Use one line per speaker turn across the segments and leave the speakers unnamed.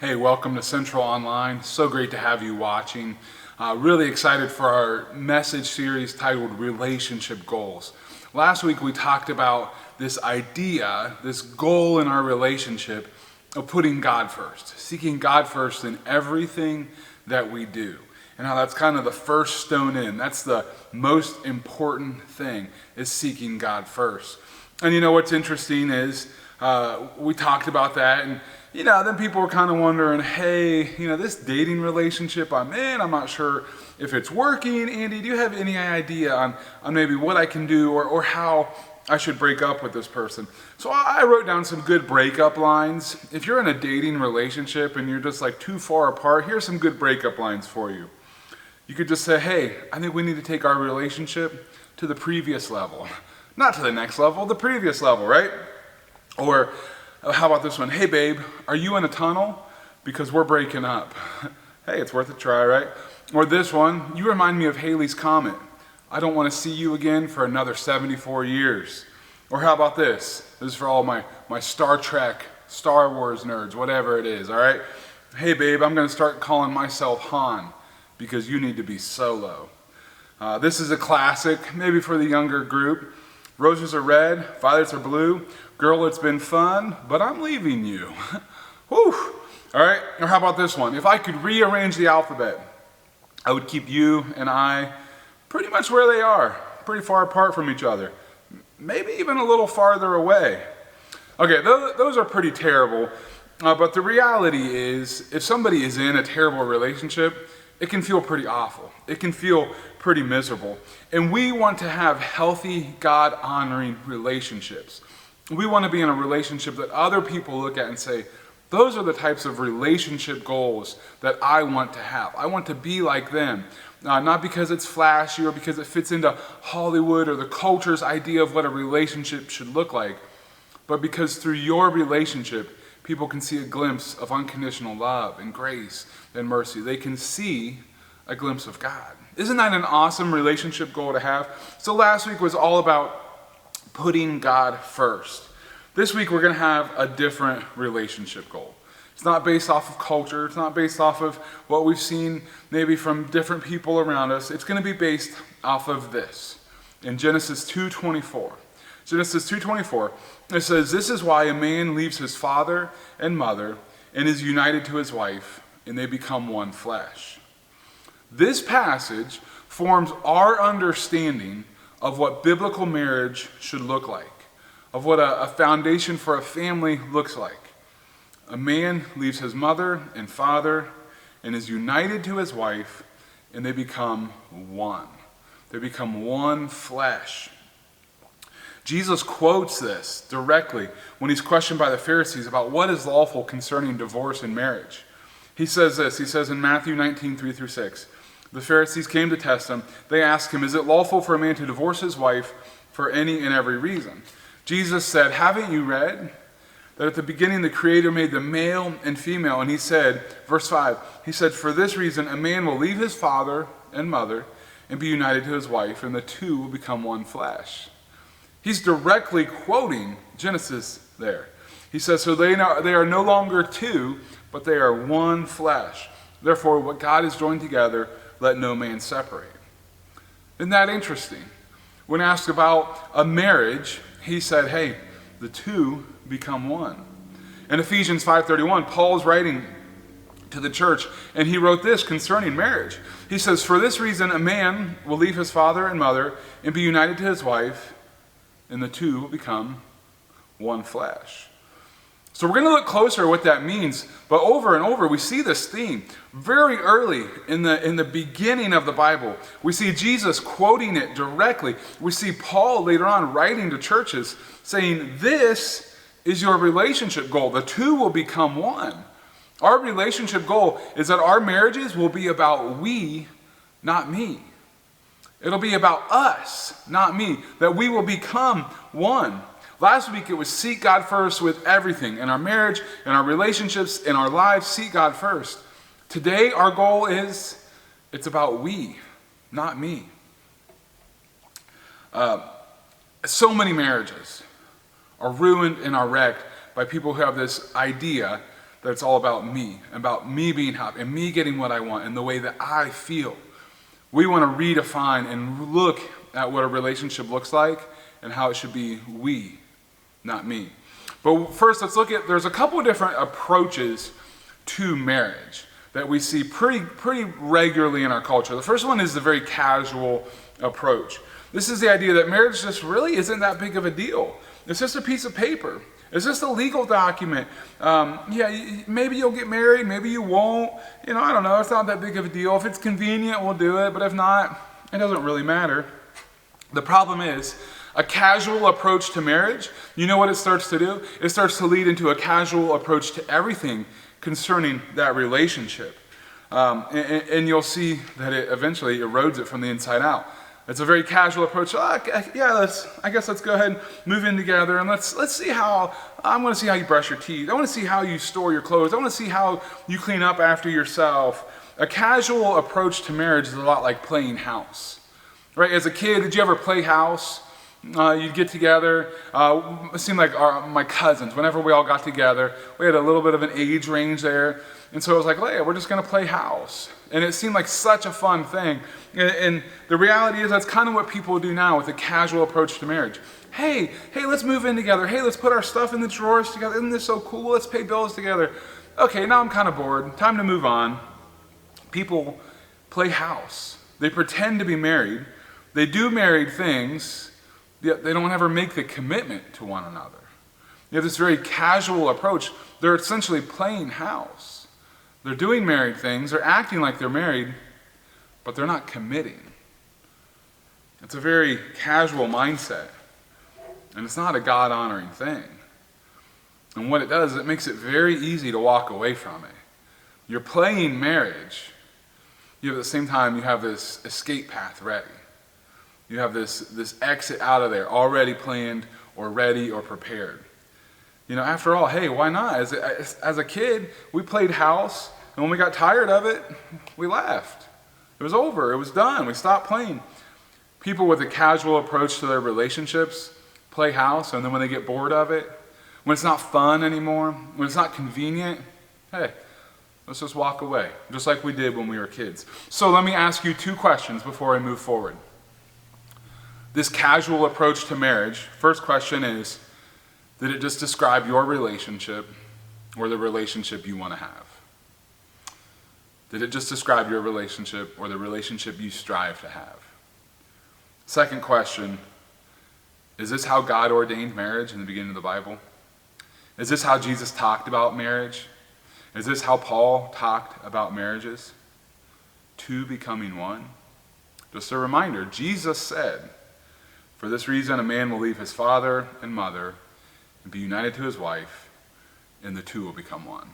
Hey, welcome to Central Online. So great to have you watching. Really excited for our message series titled Relationship Goals. Last week we talked about this idea, this goal in our relationship of putting God first, seeking God first in everything that we do. And how that's kind of the first stone in. That's the most important thing, is seeking God first. And you know what's interesting is we talked about that, and then people were kind of wondering, hey, this dating relationship I'm in, I'm not sure if it's working. Andy, do you have any idea on maybe what I can do or how I should break up with this person? So I wrote down some good breakup lines. If you're in a dating relationship and you're just like too far apart, here's some good breakup lines for you. You could just say, hey, I think we need to take our relationship to the previous level. Not to the next level, the previous level, right? Or how about this one? Hey, babe, are you in a tunnel? Because we're breaking up. Hey, it's worth a try, right? Or this one, you remind me of Halley's Comet. I don't want to see you again for another 74 years. Or how about this? This is for all my Star Trek, Star Wars nerds, whatever it is, all right? Hey, babe, I'm going to start calling myself Han because you need to be Solo. This is a classic, maybe for the younger group. Roses are red, violets are blue. Girl, it's been fun, but I'm leaving you. Whew. All right, or how about this one? If I could rearrange the alphabet, I would keep you and I pretty much where they are, pretty far apart from each other, maybe even a little farther away. Okay, those are pretty terrible, but the reality is, if somebody is in a terrible relationship, it can feel pretty awful. It can feel pretty miserable. And we want to have healthy, God-honoring relationships. We want to be in a relationship that other people look at and say, those are the types of relationship goals that I want to have. I want to be like them. Not because it's flashy or because it fits into Hollywood or the culture's idea of what a relationship should look like, but because through your relationship, people can see a glimpse of unconditional love and grace and mercy. They can see a glimpse of God. Isn't that an awesome relationship goal to have? So last week was all about putting God first. This week we're going to have a different relationship goal. It's not based off of culture. It's not based off of what we've seen maybe from different people around us. It's going to be based off of this. In Genesis 2:24. Genesis 2:24, it says, "This is why a man leaves his father and mother and is united to his wife, and they become one flesh." This passage forms our understanding of what biblical marriage should look like, of what a foundation for a family looks like. A man leaves his mother and father and is united to his wife, and they become one. They become one flesh. Jesus quotes this directly when he's questioned by the Pharisees about what is lawful concerning divorce and marriage. He says this, he says in Matthew 19:3-6, the Pharisees came to test him. They asked him, is it lawful for a man to divorce his wife for any and every reason? Jesus said, haven't you read that at the beginning the Creator made them male and female? And he said, verse 5, he said, for this reason a man will leave his father and mother and be united to his wife, and the two will become one flesh. He's directly quoting Genesis there. He says, so they are no longer two, but they are one flesh. Therefore, what God has joined together, let no man separate. Isn't that interesting? When asked about a marriage, he said, hey, the two become one. In Ephesians 5:31, Paul's writing to the church, and he wrote this concerning marriage. He says, for this reason, a man will leave his father and mother and be united to his wife, and the two will become one flesh. So we're going to look closer at what that means, but over and over we see this theme. Very early in the beginning of the Bible, we see Jesus quoting it directly. We see Paul later on writing to churches saying, this is your relationship goal. The two will become one. Our relationship goal is that our marriages will be about we, not me. It'll be about us, not me, that we will become one. Last week it was seek God first with everything. In our marriage, in our relationships, in our lives, seek God first. Today our goal is, it's about we, not me. So many marriages are ruined and are wrecked by people who have this idea that it's all about me being happy, and me getting what I want, and the way that I feel. We want to redefine and look at what a relationship looks like and how it should be we, not me. But first, let's look at, there's a couple of different approaches to marriage that we see pretty regularly in our culture. The first one is the very casual approach. This is the idea that marriage just really isn't that big of a deal. It's just a piece of paper. It's just a legal document. Maybe you'll get married, maybe you won't. I don't know. It's not that big of a deal. If it's convenient, we'll do it. But if not, it doesn't really matter. The problem is, a casual approach to marriage, you know what it starts to do? It starts to lead into a casual approach to everything concerning that relationship. And you'll see that it eventually erodes it from the inside out. It's a very casual approach. I guess let's go ahead and move in together, and let's see how, I want to see how you brush your teeth. I want to see how you store your clothes. I want to see how you clean up after yourself. A casual approach to marriage is a lot like playing house. Right? As a kid, did you ever play house? You'd get together. It seemed like my cousins, whenever we all got together, we had a little bit of an age range there. And so it was like, hey, we're just going to play house. And it seemed like such a fun thing. And the reality is that's kind of what people do now with a casual approach to marriage. Hey, let's move in together. Hey, let's put our stuff in the drawers together. Isn't this so cool? Let's pay bills together. Okay, now I'm kind of bored. Time to move on. People play house. They pretend to be married. They do married things, yet they don't ever make the commitment to one another. You have this very casual approach. They're essentially playing house. They're doing married things. They're acting like they're married, but they're not committing. It's a very casual mindset, and it's not a God-honoring thing. And what it does is it makes it very easy to walk away from it. You're playing marriage, yet at the same time you have this escape path ready. You have this exit out of there already planned or ready or prepared. After all, hey, why not? As a kid, we played house, and when we got tired of it, we left. It was over. It was done. We stopped playing. People with a casual approach to their relationships play house, and then when they get bored of it, when it's not fun anymore, when it's not convenient, hey, let's just walk away, just like we did when we were kids. So let me ask you 2 questions before I move forward. This casual approach to marriage, first question is, did it just describe your relationship or the relationship you want to have? Did it just describe your relationship or the relationship you strive to have? Second question, is this how God ordained marriage in the beginning of the Bible? Is this how Jesus talked about marriage? Is this how Paul talked about marriages? 2 becoming 1? Just a reminder, Jesus said, for this reason a man will leave his father and mother and be united to his wife, and the 2 will become 1.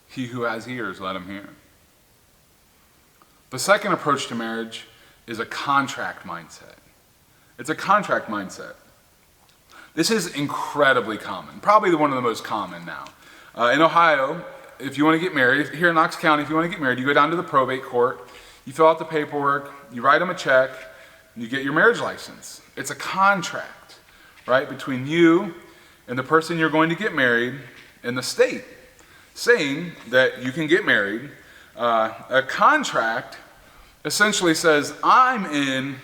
He who has ears, let him hear. The second approach to marriage is a contract mindset. It's a contract mindset. This is incredibly common, probably one of the most common now. In Ohio, if you want to get married, here in Knox County, if you want to get married, you go down to the probate court, you fill out the paperwork, you write them a check, and you get your marriage license. It's a contract, right, between you and the person you're going to get married and the state, saying that you can get married. A contract essentially says, I'm in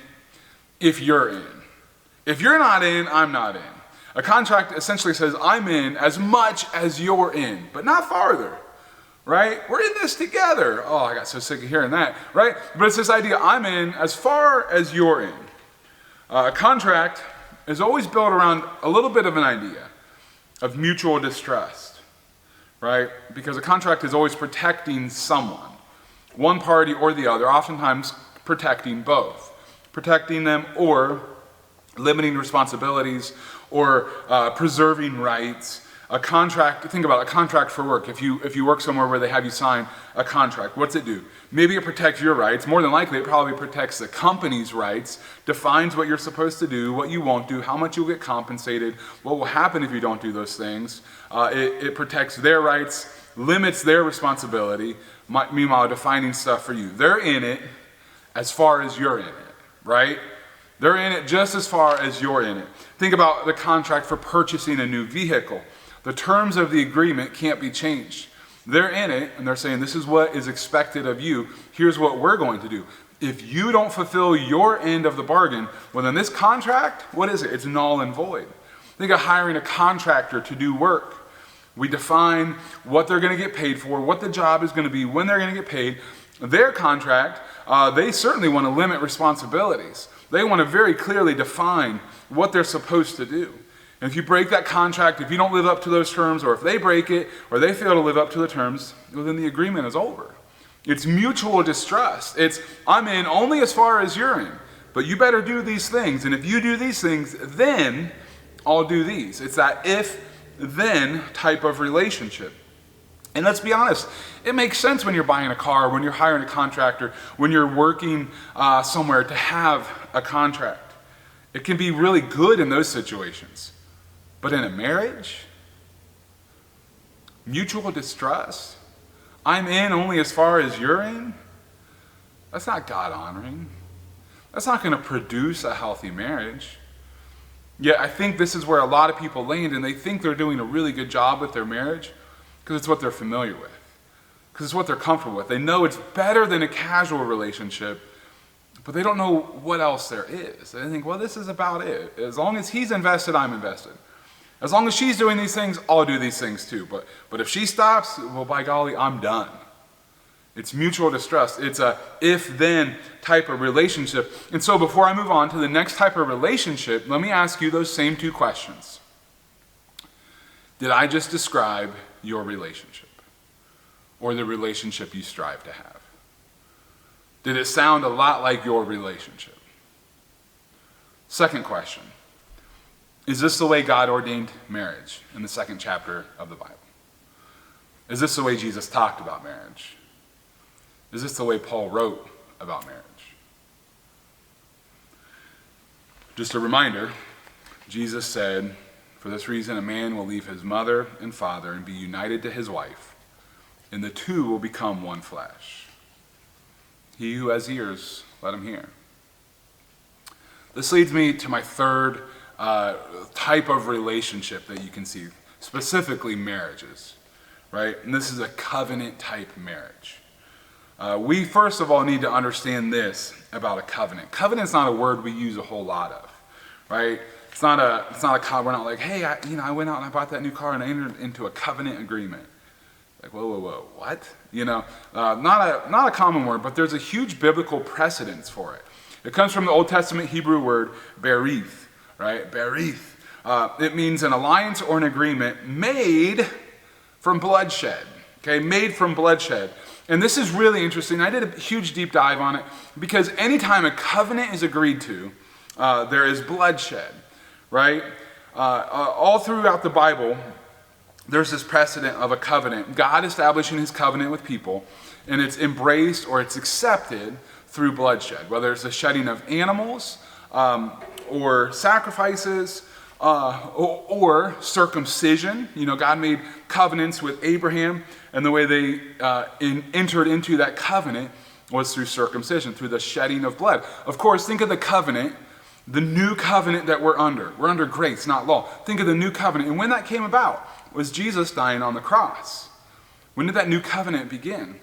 if you're in. If you're not in, I'm not in. A contract essentially says, I'm in as much as you're in, but not farther, right? We're in this together. Oh, I got so sick of hearing that, right? But it's this idea, I'm in as far as you're in. A contract is always built around a little bit of an idea of mutual distrust, right? Because a contract is always protecting someone, one party or the other, oftentimes protecting both, protecting them or limiting responsibilities or preserving rights. A contract, think about it, a contract for work. If you work somewhere where they have you sign a contract, what's it do? Maybe it protects your rights. More than likely, it probably protects the company's rights, defines what you're supposed to do, what you won't do, how much you'll get compensated, what will happen if you don't do those things. It protects their rights, limits their responsibility, meanwhile defining stuff for you. They're in it as far as you're in it, right? They're in it just as far as you're in it. Think about the contract for purchasing a new vehicle. The terms of the agreement can't be changed. They're in it, and they're saying, this is what is expected of you. Here's what we're going to do. If you don't fulfill your end of the bargain, well, then this contract, what is it? It's null and void. Think of hiring a contractor to do work. We define what they're going to get paid for, what the job is going to be, when they're going to get paid. Their contract, they certainly want to limit responsibilities. They want to very clearly define what they're supposed to do. And if you break that contract, if you don't live up to those terms, or if they break it, or they fail to live up to the terms, well, then the agreement is over. It's mutual distrust. It's, I'm in only as far as you're in, but you better do these things. And if you do these things, then I'll do these. It's that if-then type of relationship. And let's be honest, it makes sense when you're buying a car, when you're hiring a contractor, when you're working somewhere to have a contract. It can be really good in those situations. But in a marriage, mutual distrust, I'm in only as far as you're in, that's not God honoring. That's not going to produce a healthy marriage. Yet I think this is where a lot of people land, and they think they're doing a really good job with their marriage because it's what they're familiar with, because it's what they're comfortable with. They know it's better than a casual relationship, but they don't know what else there is. They think, well, this is about it. As long as he's invested, I'm invested. As long as she's doing these things, I'll do these things too. But if she stops, well, by golly, I'm done. It's mutual distrust. It's a if-then type of relationship. And so before I move on to the next type of relationship, let me ask you those same two questions. Did I just describe your relationship or the relationship you strive to have? Did it sound a lot like your relationship? Second question. Is this the way God ordained marriage in the 2nd chapter of the Bible? Is this the way Jesus talked about marriage? Is this the way Paul wrote about marriage? Just a reminder, Jesus said, for this reason a man will leave his mother and father and be united to his wife, and the two will become one flesh. He who has ears, let him hear. This leads me to my third type of relationship that you can see, specifically marriages, right? And this is a covenant type marriage. We first of all need to understand this about a covenant. Covenant's not a word we use a whole lot of, right? It's not a we're not like, hey, I went out and I bought that new car and I entered into a covenant agreement. Like, whoa, what? Not a common word, but there's a huge biblical precedence for it. It comes from the Old Testament Hebrew word berith, right? Berith. It means an alliance or an agreement made from bloodshed. Okay, made from bloodshed. And this is really interesting. I did a huge deep dive on it because anytime a covenant is agreed to, there is bloodshed, right? All throughout the Bible, there's this precedent of a covenant. God establishing his covenant with people, and it's embraced or it's accepted through bloodshed, whether it's the shedding of animals or sacrifices or circumcision. God made covenants with Abraham, and the way they entered into that covenant was through circumcision, through the shedding of blood. Of course, think of the covenant, the new covenant that we're under. We're under grace, not law. Think of the new covenant. And when that came about was Jesus dying on the cross. When did that new covenant begin?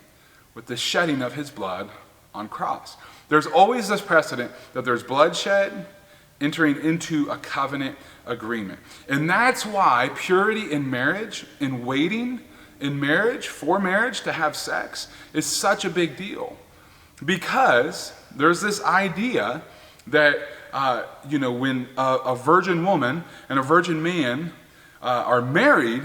With the shedding of his blood on cross. There's always this precedent that there's bloodshed entering into a covenant agreement. And that's why purity in marriage, in waiting in marriage, for marriage, to have sex, is such a big deal. Because there's this idea that, when a virgin woman and a virgin man are married,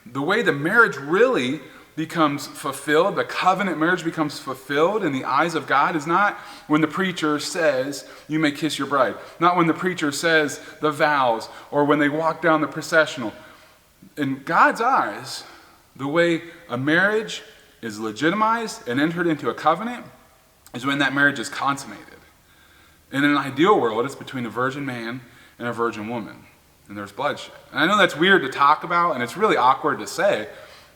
the way the marriage really becomes fulfilled, the covenant marriage becomes fulfilled in the eyes of God, is not when the preacher says, you may kiss your bride. Not when the preacher says the vows, or when they walk down the processional. In God's eyes, the way a marriage is legitimized and entered into a covenant is when that marriage is consummated. In an ideal world, it's between a virgin man and a virgin woman, and there's bloodshed. And I know that's weird to talk about, and it's really awkward to say,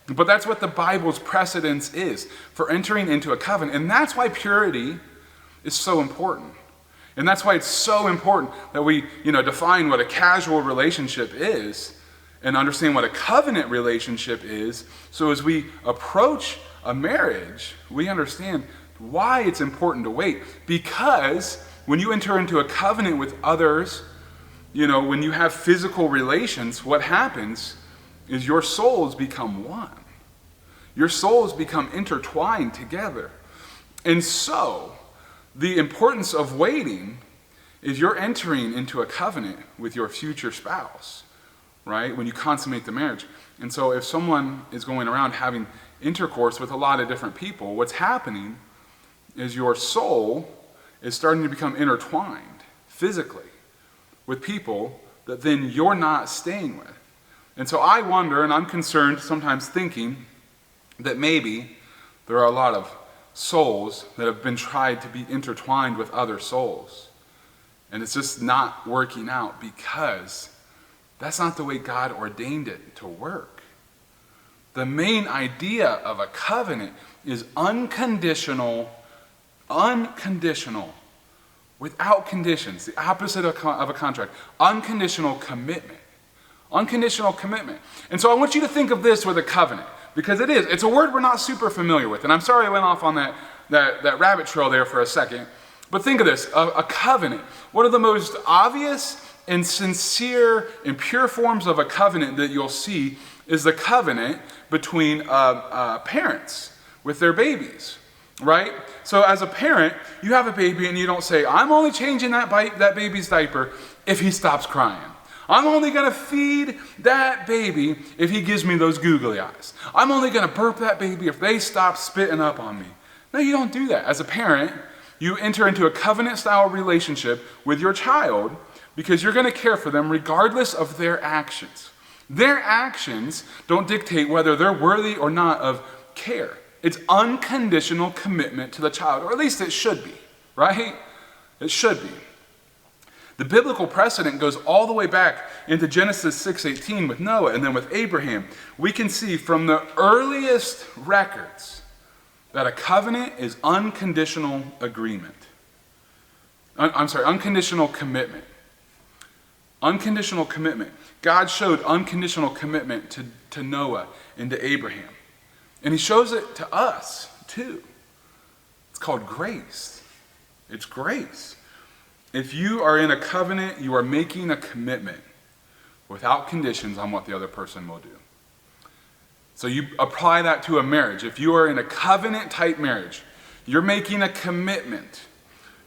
but that's what the Bible's precedence is for entering into a covenant. And that's why purity is so important. And that's why it's so important that we, define what a casual relationship is and understand what a covenant relationship is, so as we approach a marriage, we understand why it's important to wait. Because when you enter into a covenant with others, when you have physical relations, what happens is your souls become one. Your souls become intertwined together. And so, the importance of waiting is you're entering into a covenant with your future spouse, right? When you consummate the marriage. And so if someone is going around having intercourse with a lot of different people, what's happening is your soul is starting to become intertwined physically with people that then you're not staying with. And so I wonder, and I'm concerned, sometimes thinking that maybe there are a lot of souls that have been tried to be intertwined with other souls. And it's just not working out because that's not the way God ordained it to work. The main idea of a covenant is unconditional, without conditions, the opposite of a contract, unconditional commitment. Unconditional commitment. And so I want you to think of this with a covenant, because it's a word we're not super familiar with. And I'm sorry I went off on that rabbit trail there for a second. But think of this, a covenant. One of the most obvious and sincere and pure forms of a covenant that you'll see is the covenant between parents with their babies, right? So as a parent, you have a baby and you don't say, I'm only changing that baby's diaper if he stops crying. I'm only going to feed that baby if he gives me those googly eyes. I'm only going to burp that baby if they stop spitting up on me. No, you don't do that. As a parent, you enter into a covenant-style relationship with your child because you're going to care for them regardless of their actions. Their actions don't dictate whether they're worthy or not of care. It's unconditional commitment to the child, or at least it should be, right? It should be. The biblical precedent goes all the way back into Genesis 6:18 with Noah and then with Abraham. We can see from the earliest records that a covenant is unconditional agreement. Unconditional commitment. Unconditional commitment. God showed unconditional commitment to Noah and to Abraham. And he shows it to us too. It's called grace. It's grace. If you are in a covenant, you are making a commitment without conditions on what the other person will do. So you apply that to a marriage. If you are in a covenant-type marriage, you're making a commitment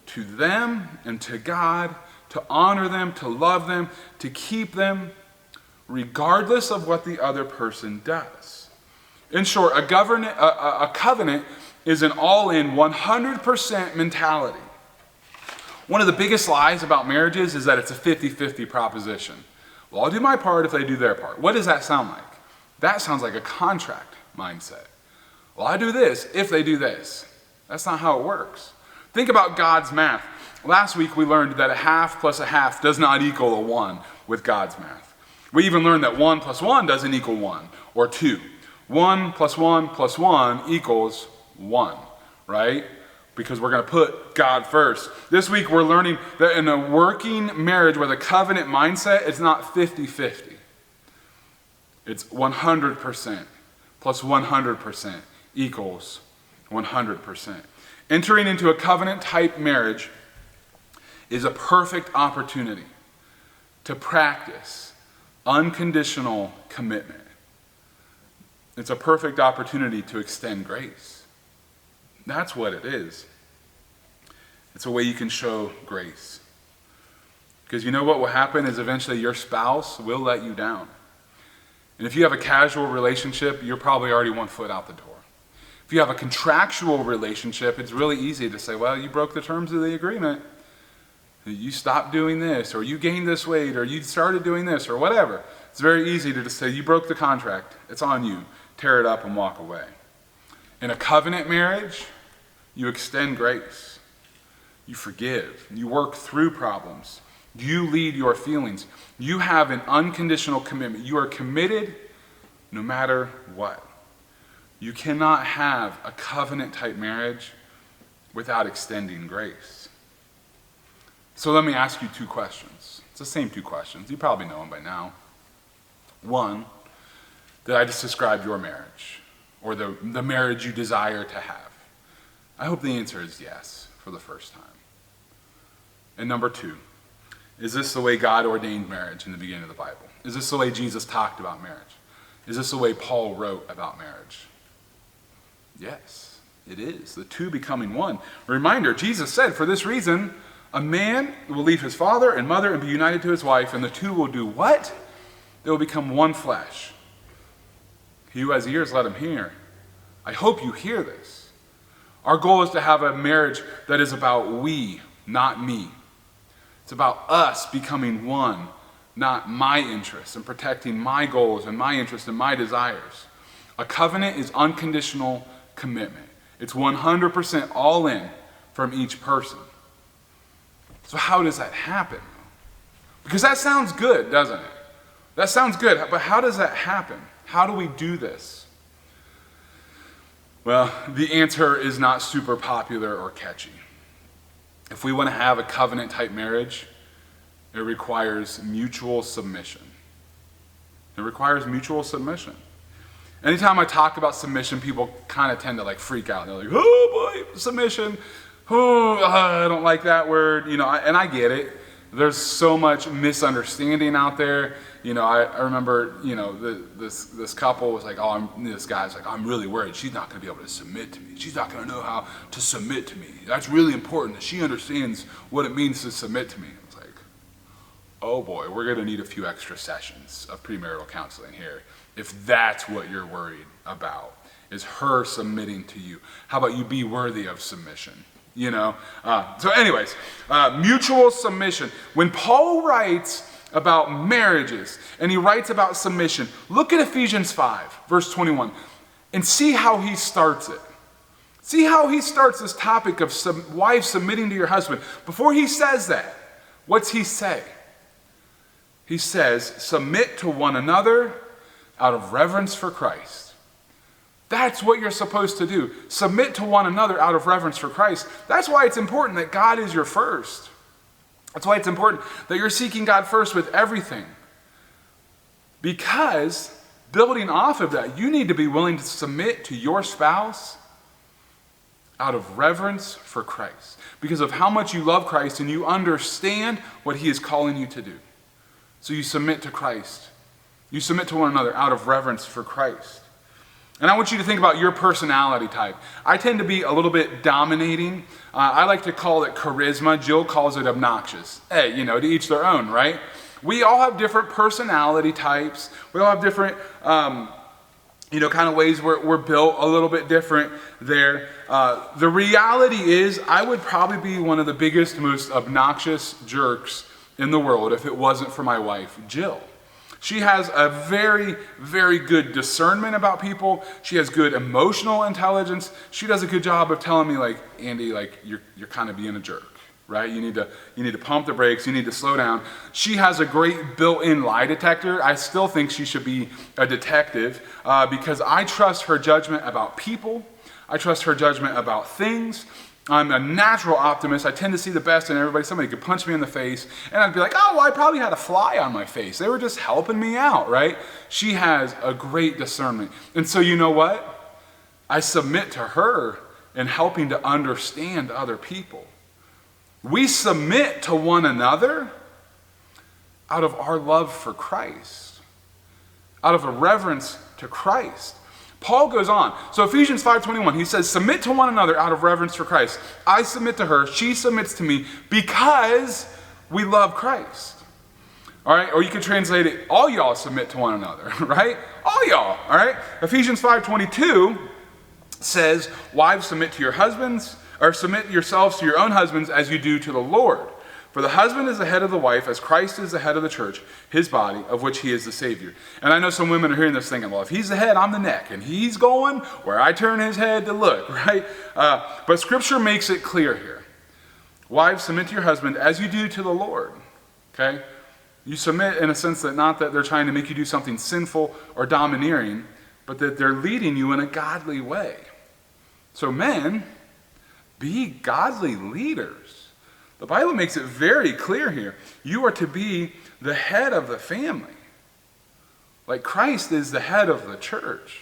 to them and to God, to honor them, to love them, to keep them, regardless of what the other person does. In short, a covenant is an all-in 100% mentality. One of the biggest lies about marriages is that it's a 50-50 proposition. Well, I'll do my part if they do their part. What does that sound like? That sounds like a contract mindset. Well, I do this if they do this. That's not how it works. Think about God's math. Last week we learned that a half plus a half does not equal a 1 with God's math. We even learned that 1 plus 1 doesn't equal 1 or 2. 1 plus 1 plus 1 equals 1, right? Because we're going to put God first. This week we're learning that in a working marriage with a covenant mindset, it's not 50-50. It's 100% plus 100% equals 100%. Entering into a covenant-type marriage is a perfect opportunity to practice unconditional commitment. It's a perfect opportunity to extend grace. That's what it is. It's a way you can show grace. Because you know what will happen is eventually your spouse will let you down. And if you have a casual relationship, you're probably already 1 foot out the door. If you have a contractual relationship, it's really easy to say, well, you broke the terms of the agreement. You stopped doing this, or you gained this weight, or you started doing this, or whatever. It's very easy to just say, you broke the contract. It's on you. Tear it up and walk away. In a covenant marriage, you extend grace. You forgive. You work through problems. You lead your feelings. You have an unconditional commitment. You are committed no matter what. You cannot have a covenant-type marriage without extending grace. So let me ask you 2 questions. It's the same 2 questions. You probably know them by now. One, did I just describe your marriage or the marriage you desire to have? I hope the answer is yes for the first time. And number two, is this the way God ordained marriage in the beginning of the Bible? Is this the way Jesus talked about marriage? Is this the way Paul wrote about marriage? Yes, it is. The two becoming one. Reminder, Jesus said, for this reason, a man will leave his father and mother and be united to his wife, and the two will do what? They will become one flesh. He who has ears, let him hear. I hope you hear this. Our goal is to have a marriage that is about we, not me. It's about us becoming one, not my interests, and protecting my goals and my interests and my desires. A covenant is unconditional commitment. It's 100% all in from each person. So how does that happen? Because that sounds good, doesn't it? That sounds good, but how does that happen? How do we do this? Well, the answer is not super popular or catchy. If we want to have a covenant-type marriage, it requires mutual submission. It requires mutual submission. Anytime I talk about submission, people kind of tend to freak out. They're like, oh boy, submission. Oh, I don't like that word. And I get it. There's so much misunderstanding out there. I remember, this couple was like, this guy's like, I'm really worried she's not going to be able to submit to me. She's not going to know how to submit to me. That's really important that she understands what it means to submit to me. It's like, oh boy, we're going to need a few extra sessions of premarital counseling here if that's what you're worried about, is her submitting to you. How about you be worthy of submission? So anyways, mutual submission. When Paul writes about marriages and he writes about submission, look at Ephesians 5, verse 21, and see how he starts it. See how he starts this topic of wives submitting to your husband. Before he says that, what's he say? He says, submit to one another out of reverence for Christ. That's what you're supposed to do. Submit to one another out of reverence for Christ. That's why it's important that God is your first. That's why it's important that you're seeking God first with everything. Because building off of that, you need to be willing to submit to your spouse out of reverence for Christ. Because of how much you love Christ and you understand what he is calling you to do. So you submit to Christ. You submit to one another out of reverence for Christ. And I want you to think about your personality type. I tend to be a little bit dominating. I like to call it charisma. Jill calls it obnoxious. Hey, to each their own, right? We all have different personality types. We all have different, kind of ways we're built a little bit different there. The reality is I would probably be one of the biggest, most obnoxious jerks in the world if it wasn't for my wife, Jill. She has a very, very good discernment about people. She has good emotional intelligence. She does a good job of telling me, Andy, you're kind of being a jerk, right? You need to pump the brakes. You need to slow down. She has a great built-in lie detector. I still think she should be a detective because I trust her judgment about people. I trust her judgment about things. I'm a natural optimist. I tend to see the best in everybody. Somebody could punch me in the face, and I'd be like, oh, well, I probably had a fly on my face. They were just helping me out, right? She has a great discernment. And so you know what? I submit to her in helping to understand other people. We submit to one another out of our love for Christ, out of a reverence to Christ. Paul goes on. So Ephesians 5:21, he says, submit to one another out of reverence for Christ. I submit to her, she submits to me because we love Christ. All right? Or you could translate it, all y'all submit to one another, right? All y'all, all right? Ephesians 5:22 says, wives, submit to your husbands, or submit yourselves to your own husbands as you do to the Lord. For the husband is the head of the wife, as Christ is the head of the church, his body, of which he is the Savior. And I know some women are hearing this thinking, well, if he's the head, I'm the neck, and he's going where I turn his head to look, right? But Scripture makes it clear here. Wives, submit to your husband as you do to the Lord, okay? You submit in a sense that not that they're trying to make you do something sinful or domineering, but that they're leading you in a godly way. So men, be godly leaders. The Bible makes it very clear here. You are to be the head of the family. Like Christ is the head of the church.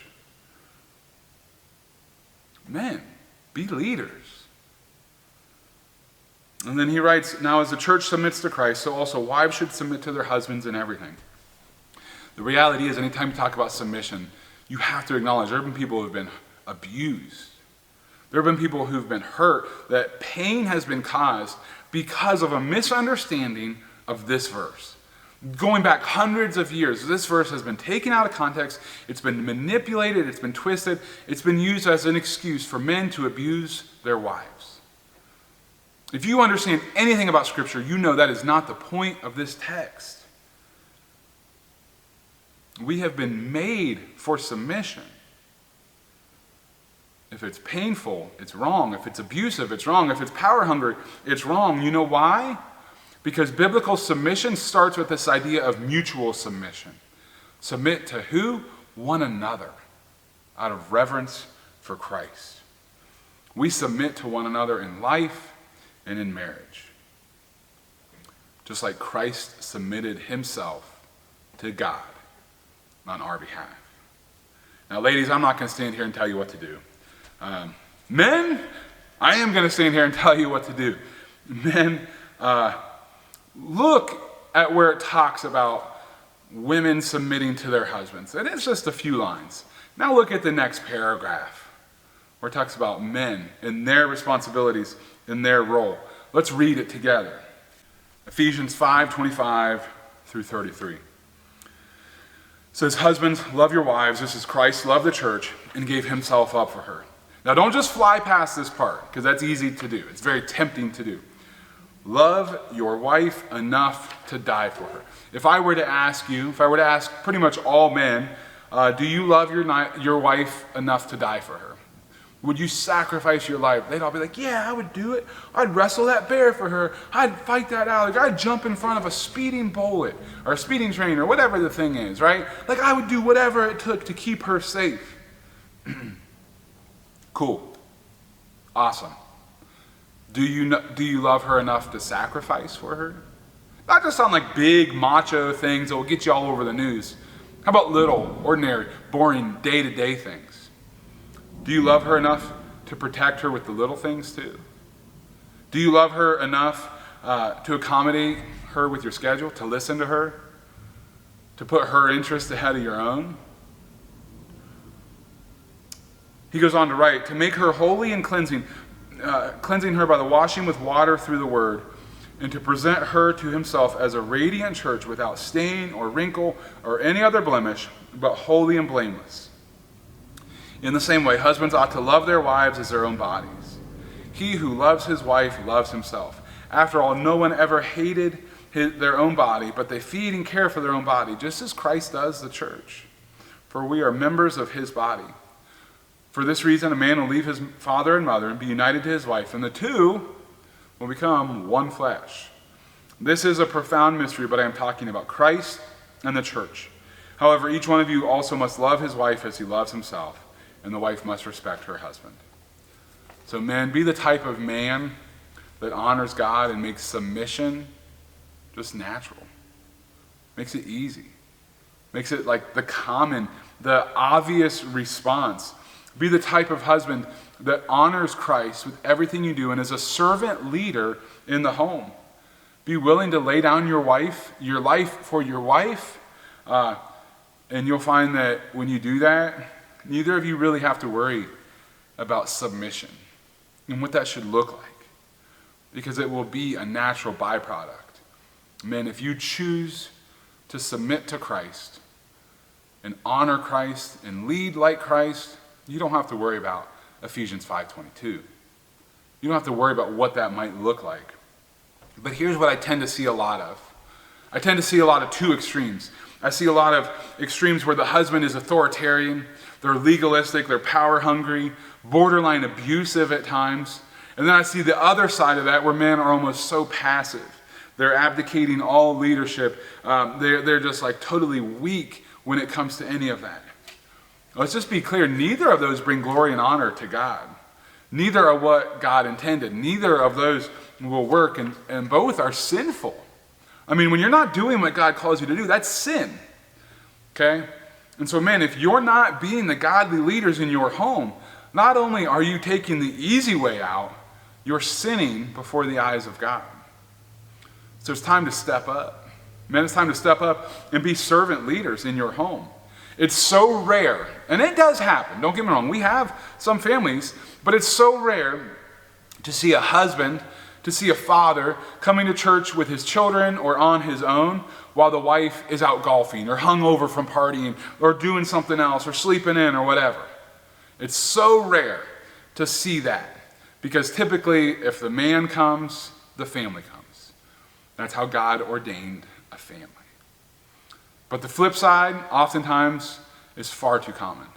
Men, be leaders. And then he writes, now as the church submits to Christ, so also wives should submit to their husbands in everything. The reality is, anytime you talk about submission, you have to acknowledge there have been people who have been abused. There have been people who've been hurt, that pain has been caused because of a misunderstanding of this verse. Going back hundreds of years, this verse has been taken out of context, it's been manipulated, it's been twisted, it's been used as an excuse for men to abuse their wives. If you understand anything about Scripture, you know that is not the point of this text. We have been made for submission. If it's painful, it's wrong. If it's abusive, it's wrong. If it's power hungry, it's wrong. You know why? Because biblical submission starts with this idea of mutual submission. Submit to who? One another, out of reverence for Christ. We submit to one another in life and in marriage. Just like Christ submitted himself to God on our behalf. Now, ladies, I'm not going to stand here and tell you what to do. Men, I am going to stand here and tell you what to do. Men, look at where it talks about women submitting to their husbands. And it's just a few lines. Now look at the next paragraph, where it talks about men and their responsibilities and their role. Let's read it together. Ephesians 5:25 through 33. It says, husbands, love your wives, just as Christ loved the church and gave himself up for her. Now don't just fly past this part, because that's easy to do. It's very tempting to do. Love your wife enough to die for her. If I were to ask pretty much all men, do you love your wife enough to die for her? Would you sacrifice your life? They'd all be like, yeah, I would do it. I'd wrestle that bear for her. I'd fight that alligator. I'd jump in front of a speeding bullet or a speeding train or whatever the thing is, right? Like I would do whatever it took to keep her safe. Cool. Awesome. Do you love her enough to sacrifice for her? Not just on like big macho things that will get you all over the news. How about little, ordinary, boring, day-to-day things? Do you love her enough to protect her with the little things too? Do you love her enough to accommodate her with your schedule, to listen to her, to put her interests ahead of your own? He goes on to write, to make her holy and cleansing her by the washing with water through the word, and to present her to himself as a radiant church without stain or wrinkle or any other blemish, but holy and blameless. In the same way, husbands ought to love their wives as their own bodies. He who loves his wife loves himself. After all, no one ever hated their own body, but they feed and care for their own body, just as Christ does the church. For we are members of his body. For this reason, a man will leave his father and mother and be united to his wife, and the two will become one flesh. This is a profound mystery, but I am talking about Christ and the church. However, each one of you also must love his wife as he loves himself, and the wife must respect her husband. So men, be the type of man that honors God and makes submission just natural. Makes it easy. Makes it like the obvious response. Be the type of husband that honors Christ with everything you do and is a servant leader in the home. Be willing to lay down your life for your wife, and you'll find that when you do that, neither of you really have to worry about submission and what that should look like, because it will be a natural byproduct. Men, if you choose to submit to Christ and honor Christ and lead like Christ, you don't have to worry about Ephesians 5:22. You don't have to worry about what that might look like. But here's what I tend to see a lot of. I tend to see a lot of two extremes. I see a lot of extremes where the husband is authoritarian, they're legalistic, they're power hungry, borderline abusive at times. And then I see the other side of that where men are almost so passive. They're abdicating all leadership. They're just like totally weak when it comes to any of that. Let's just be clear, neither of those bring glory and honor to God. Neither are what God intended. Neither of those will work, and both are sinful. I mean, when you're not doing what God calls you to do, that's sin. Okay? And so, man, if you're not being the godly leaders in your home, not only are you taking the easy way out, you're sinning before the eyes of God. So it's time to step up. Man, it's time to step up and be servant leaders in your home. It's so rare, and it does happen, don't get me wrong. We have some families, but it's so rare to see a husband, to see a father coming to church with his children or on his own while the wife is out golfing or hungover from partying or doing something else or sleeping in or whatever. It's so rare to see that because typically if the man comes, the family comes. That's how God ordained a family. But the flip side, oftentimes, is far too common.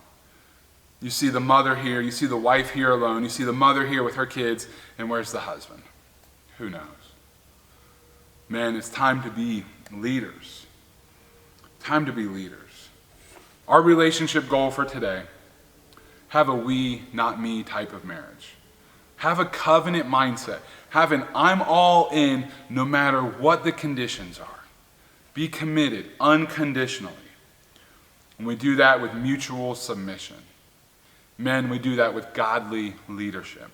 You see the mother here, you see the wife here alone, you see the mother here with her kids, and where's the husband? Who knows? Man, it's time to be leaders. Time to be leaders. Our relationship goal for today, have a we, not me type of marriage. Have a covenant mindset. Have an I'm all in no matter what the conditions are. Be committed unconditionally. And we do that with mutual submission. Men, we do that with godly leadership.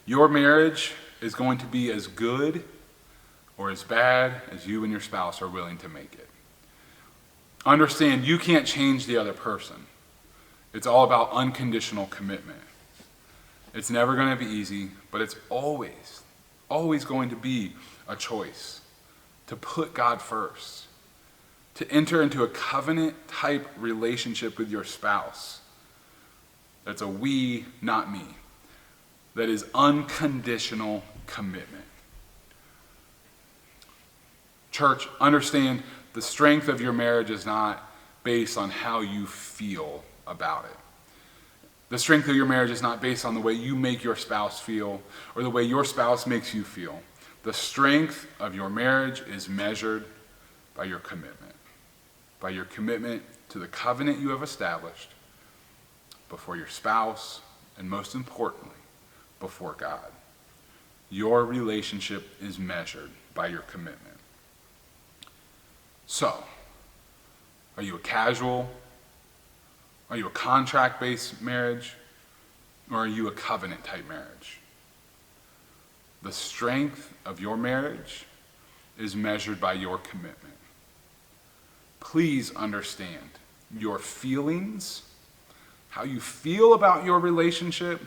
Your marriage is going to be as good or as bad as you and your spouse are willing to make it. Understand, you can't change the other person. It's all about unconditional commitment. It's never going to be easy, but it's always going to be a choice to put God first, to enter into a covenant-type relationship with your spouse. That's a we, not me. That is unconditional commitment. Church, understand the strength of your marriage is not based on how you feel about it. The strength of your marriage is not based on the way you make your spouse feel or the way your spouse makes you feel. The strength of your marriage is measured by your commitment to the covenant you have established before your spouse, and most importantly, before God. Your relationship is measured by your commitment. So, are you a casual? Are you a contract-based marriage? Or are you a covenant-type marriage? The strength of your marriage is measured by your commitment. Please understand your feelings, how you feel about your relationship,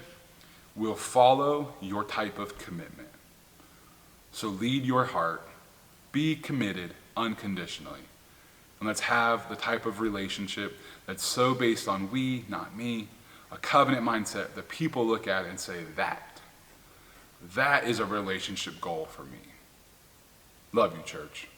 will follow your type of commitment. So lead your heart, be committed unconditionally, and let's have the type of relationship that's so based on we, not me, a covenant mindset that people look at and say, that is a relationship goal for me. Love you, church.